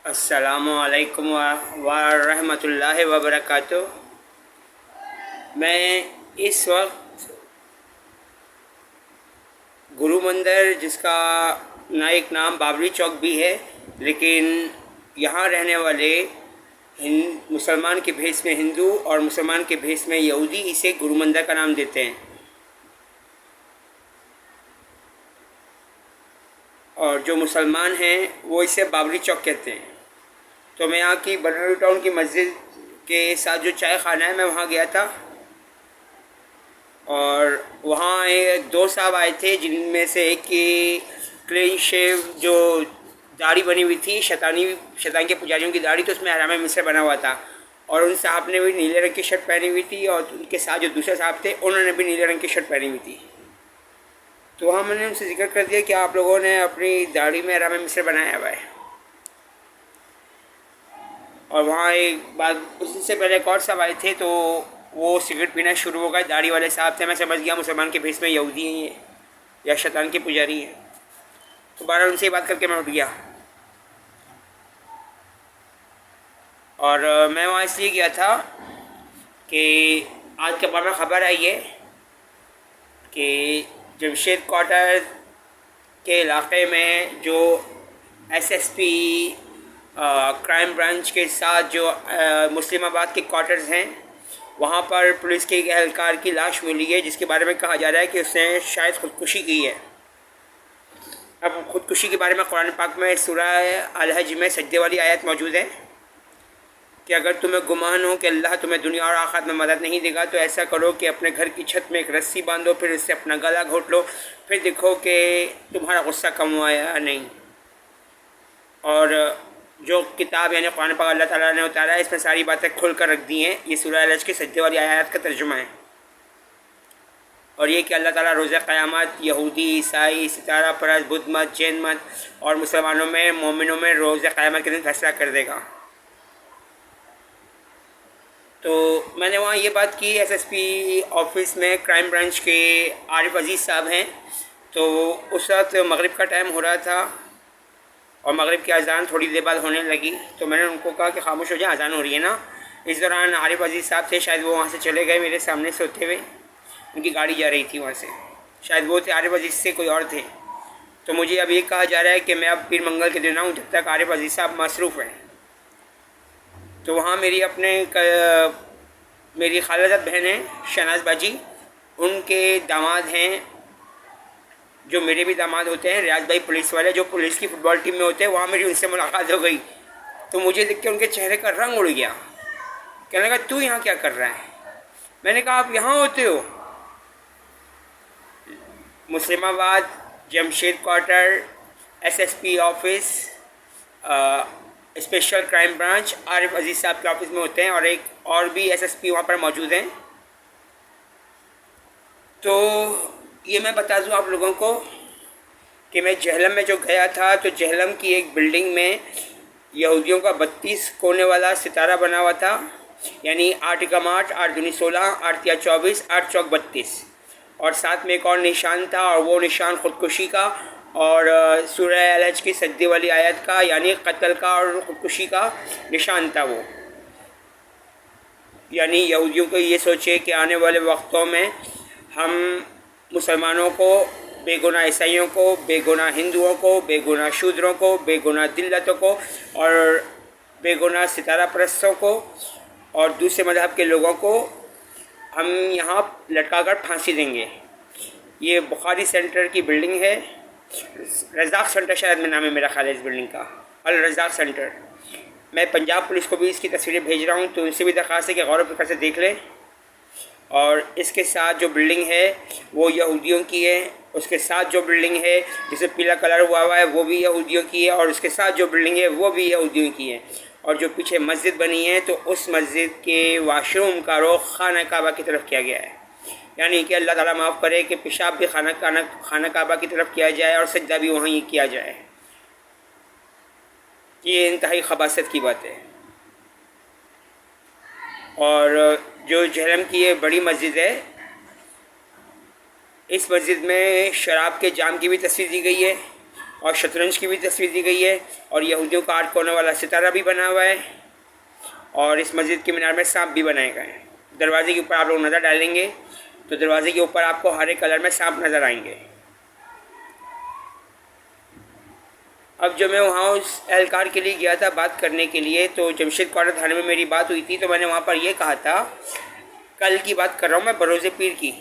السلام علیکم ورحمۃ اللہ وبرکاتہ۔ میں اس وقت گرو مندر، جس کا ایک نام بابری چوک بھی ہے، لیکن یہاں رہنے والے مسلمان کے بھیس میں ہندو اور مسلمان کے بھیس میں یہودی اسے گرو مندر کا نام دیتے ہیں، اور جو مسلمان ہیں وہ اسے بابری چوک کہتے ہیں۔ تو میں یہاں کی برنر ٹاؤن کی مسجد کے ساتھ جو چائے خانہ ہے، میں وہاں گیا تھا، اور وہاں ایک دو صاحب آئے تھے، جن میں سے ایک کی کلین شیو جو داڑھی بنی ہوئی تھی، شیطان کے پجاریوں کی داڑھی، تو اس میں حرام مصر بنا ہوا تھا، اور ان صاحب نے بھی نیلے رنگ کی شرٹ پہنی ہوئی تھی، اور ان کے ساتھ جو دوسرے صاحب تھے انہوں نے بھی نیلے رنگ کی شرٹ پہنی ہوئی تھی۔ تو وہاں میں نے ان سے ذکر کر دیا کہ آپ لوگوں نے اپنی داڑھی میں حرام مصر بنایا ہوا ہے۔ اور وہاں ایک بات، اس سے پہلے ایک اور صاحب آئے تھے، تو وہ سگریٹ پینا شروع ہو گئے، داڑھی والے صاحب تھے، میں سمجھ گیا مسلمان کے بھیس میں یہودی ہیں یہ، یا شیطان کے پجاری ہیں۔ تو بہرحال ان سے بات کر کے میں اٹھ گیا، اور میں وہاں اس لیے گیا تھا کہ آج کے بعد میں خبر آئی ہے کہ جمشید کوارٹر کے علاقے میں جو ایس ایس پی کرائم برانچ کے ساتھ جو مسلم آباد کے کوارٹرز ہیں، وہاں پر پولیس کے ایک اہلکار کی لاش ملی ہے، جس کے بارے میں کہا جا رہا ہے کہ اس نے شاید خودکشی کی ہے۔ اب خودکشی کے بارے میں قرآن پاک میں سورہ الحج میں سجدے والی آیت موجود ہے کہ اگر تمہیں گمان ہو کہ اللہ تمہیں دنیا اور آخرت میں مدد نہیں دے گا، تو ایسا کرو کہ اپنے گھر کی چھت میں ایک رسی باندھو، پھر اس سے اپنا گلا گھونٹ لو، پھر دیکھو کہ تمہارا غصہ کم ہوا یا نہیں۔ اور جو کتاب یعنی قرآن پاک اللہ تعالیٰ نے اتارا ہے، اس میں ساری باتیں کھول کر رکھ دی ہیں۔ یہ سورہ الحج کی سجدے والی آیات کا ترجمہ ہے، اور یہ کہ اللہ تعالیٰ روز قیامت یہودی، عیسائی، ستارہ پرست، بدھ مت، جین مت اور مسلمانوں میں، مومنوں میں روز قیامت کے دن فیصلہ کر دے گا۔ تو میں نے وہاں یہ بات کی، ایس ایس پی آفس میں کرائم برانچ کے عارف عزیز صاحب ہیں، تو اس وقت مغرب کا ٹائم ہو رہا تھا، اور مغرب کی اذان تھوڑی دیر بعد ہونے لگی، تو میں نے ان کو کہا کہ خاموش ہو جائیں، اذان ہو رہی ہے نا۔ اس دوران عارف عزیز صاحب تھے، شاید وہ وہاں سے چلے گئے میرے سامنے سے ہوتے ہوئے، ان کی گاڑی جا رہی تھی وہاں سے، شاید وہ تھے، عارف عزیز سے کوئی اور تھے۔ تو مجھے اب یہ کہا جا رہا ہے کہ میں اب پیر منگل کے دن آؤں، جب تک عارف عزیز صاحب مصروف ہیں۔ تو وہاں میری خالہ بہن ہیں شہناز باجی، ان کے داماد ہیں جو میرے بھی داماد ہوتے ہیں، ریاض بھائی پولیس والے، جو پولیس کی فٹ بال ٹیم میں ہوتے ہیں، وہاں میری ان سے ملاقات ہو گئی۔ تو مجھے دیکھ کے ان کے چہرے کا رنگ اڑ گیا، کہنے لگا تو یہاں کیا کر رہا ہے؟ میں نے کہا آپ یہاں ہوتے ہو؟ Muslimabad Jamshed quarter S S P office special crime branch Arif Aziz sahab کے آفس میں ہوتے ہیں، اور ایک اور بھی ایس ایس پی وہاں پر موجود ہیں۔ تو یہ میں بتا دوں آپ لوگوں کو کہ میں جہلم میں جو گیا تھا، تو جہلم کی ایک بلڈنگ میں یہودیوں کا 32 کونے والا ستارہ بنا ہوا تھا، یعنی 8 × 8 8 × 16 8 × 24 8 × 4 32، اور ساتھ میں ایک اور نشان تھا، اور وہ نشان خودکشی کا اور سورہ الحج کی سجدے والی آیت کا، یعنی قتل کا اور خودکشی کا نشان تھا وہ۔ یعنی یہودیوں کو یہ سوچے کہ آنے والے وقتوں میں ہم مسلمانوں کو، بے گناہ عیسائیوں کو، بے گناہ ہندوؤں کو، بے گناہ شودروں کو، بے گناہ دلتوں کو، اور بے گناہ ستارہ پرستوں کو اور دوسرے مذہب کے لوگوں کو ہم یہاں لٹکا کر پھانسی دیں گے۔ یہ بخاری سینٹر کی بلڈنگ ہے، رزاق سینٹر شاید میں نام ہے میرا خیال ہے اس بلڈنگ کا، الرزاق سینٹر۔ میں پنجاب پولیس کو بھی اس کی تصویریں بھیج رہا ہوں، تو ان سے بھی درخواست ہے کہ غور و فکر سے دیکھ لیں۔ اور اس کے ساتھ جو بلڈنگ ہے وہ یہودیوں کی ہے، اس کے ساتھ جو بلڈنگ ہے جسے پیلا کلر ہوا ہے وہ بھی یہودیوں کی ہے، اور اس کے ساتھ جو بلڈنگ ہے وہ بھی یہودیوں کی ہے۔ اور جو پیچھے مسجد بنی ہے، تو اس مسجد کے واش روم کا رخ خانہ کعبہ کی طرف کیا گیا ہے، یعنی کہ اللہ تعالیٰ معاف کرے کہ پیشاب بھی خانہ کعبہ کی طرف کیا جائے اور سجدہ بھی وہیں کیا جائے۔ یہ انتہائی خباثت کی بات ہے۔ اور جو جہلم کی یہ بڑی مسجد ہے، اس مسجد میں شراب کے جام کی بھی تصویر دی گئی ہے، اور شطرنج کی بھی تصویر دی گئی ہے، اور یہودیوں کا 8 کونے والا ستارہ بھی بنا ہوا ہے، اور اس مسجد کے مینار میں سانپ بھی بنائے گئے ہیں۔ دروازے کے اوپر آپ لوگ نظر ڈالیں گے تو دروازے کے اوپر آپ کو ہرے کلر میں سانپ نظر آئیں گے۔ اب جو میں وہاں اس اہلکار کے لیے گیا تھا بات کرنے کے لیے، تو جمشید کوارٹر تھانے میں میری بات ہوئی تھی، تو میں نے وہاں پر یہ کہا تھا، کل کی بات کر رہا ہوں میں، بروز پیر کی،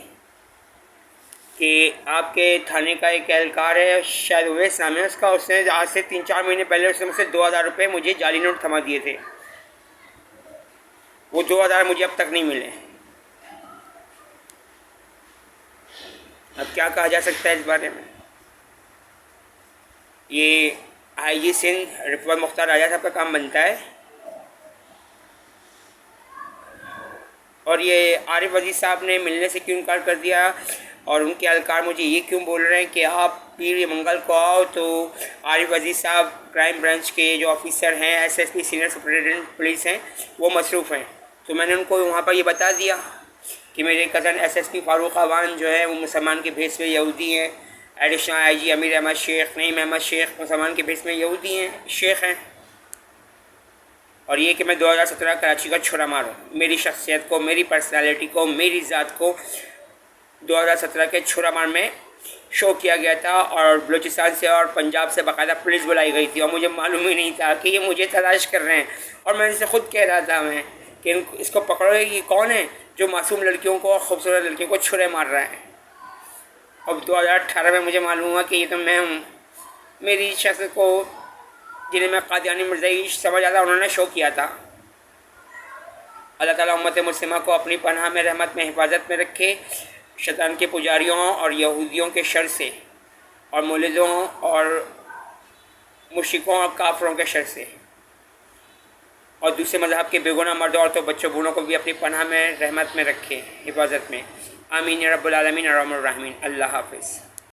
کہ آپ کے تھانے کا ایک اہلکار ہے، شاید اویس نام ہے اس کا، اس نے آج سے 3-4 مہینے پہلے اس نے مجھ سے 2000 روپے مجھے جعلی نوٹ تھما دیے تھے، وہ 2000 مجھے اب تک نہیں ملے۔ اب کیا کہا جا سکتا ہے اس بارے میں؟ یہ آئی جی سندھ رفعت مختار راجہ صاحب کا کام بنتا ہے، اور یہ عارف عزیز صاحب نے ملنے سے کیوں انکار کر دیا، اور ان کے اہلکار مجھے یہ کیوں بول رہے ہیں کہ آپ پیر منگل کو آؤ، تو عارف عزیز صاحب کرائم برانچ کے جو آفیسر ہیں، ایس ایس پی سینئر سپرنٹینڈنٹ پولیس ہیں، وہ مصروف ہیں، تو میں نے ان کو وہاں پر یہ بتا دیا کہ میرے کزن ایس ایس پی فاروق اعوان جو ہے وہ مسلمان کے بھیس میں یہودی ہیں، ایڈیشنل آئی جی امیر احمد شیخ، نعیم احمد شیخ مسلمان کے بھیس میں یہودی ہیں، شیخ ہیں، اور یہ کہ میں 2017 کراچی کا چھرا مار ہوں، میری شخصیت کو، میری پرسنالٹی کو، میری ذات کو 2017 کے چھرا مار میں شو کیا گیا تھا، اور بلوچستان سے اور پنجاب سے باقاعدہ پولیس بلائی گئی تھی، اور مجھے معلوم ہی نہیں تھا کہ یہ مجھے تلاش کر رہے ہیں، اور میں ان سے خود کہہ رہا تھا میں کہ اس کو پکڑو گے کہ کون ہے جو معصوم لڑکیوں کو اور خوبصورت لڑکیوں کو چھرے مار رہا ہے۔ اب 2018 میں مجھے معلوم ہوا کہ یہ تو میں ہوں، میری شخص کو جنہیں میں قادیانی مرزائی سمجھ آتا انہوں نے شو کیا تھا۔ اللہ تعالیٰ امت مسلمہ کو اپنی پناہ میں، رحمت میں، حفاظت میں رکھے، شیطان کے پجاریوں اور یہودیوں کے شر سے، اور مولدوں اور مشرکوں اور کافروں کے شر سے، اور دوسرے مذہب کے بے گناہ مردوں، عورتوں، بچوں، بوڑھوں کو بھی اپنی پناہ میں، رحمت میں رکھے، حفاظت میں۔ آمین یا رب العالمین، ارحم الراحمین۔ اللہ حافظ۔